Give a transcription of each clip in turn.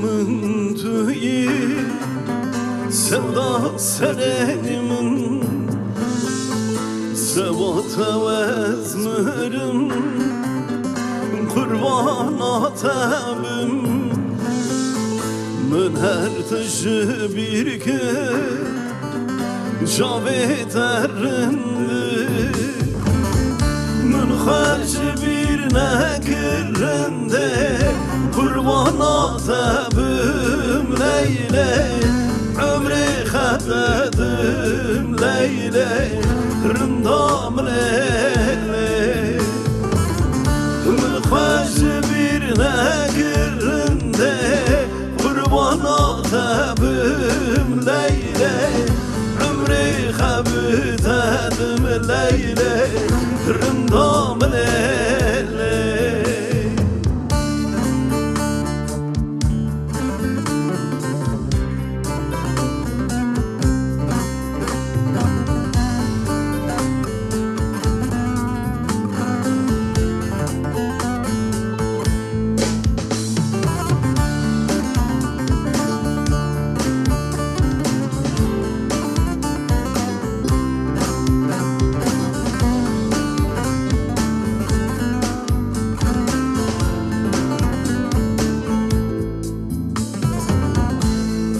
Gülümün tüyü sevda serenimin Sevata vezmirim Kurban atabim Min her taşı bir ki Cavet erindi Min xarç bir nekirinde Kurban atabim leyle Ömrü xededim leyle Rındam leyle Min xarç bir nekirinde Kurban atabim leyle Ömrü xededim leyle Rındam leyle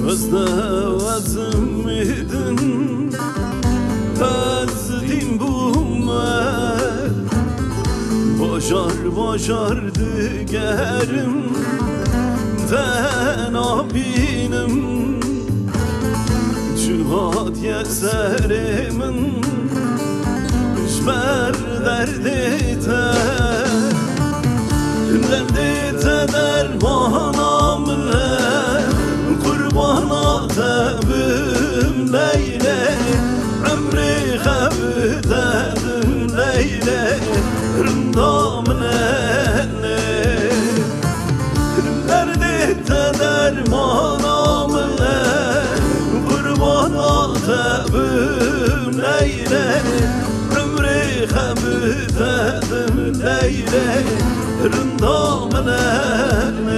Özde özüm idin Özdim bumer Bajar digerim Den abinim Cihat yeserimin Jber derdite Derdite dermanam Kurban atabim leyle Ömrü xededim leyle Rındam leyle Derdite dermanam Kurban atabim leyle Ömrü xededim leyle Rındam leyle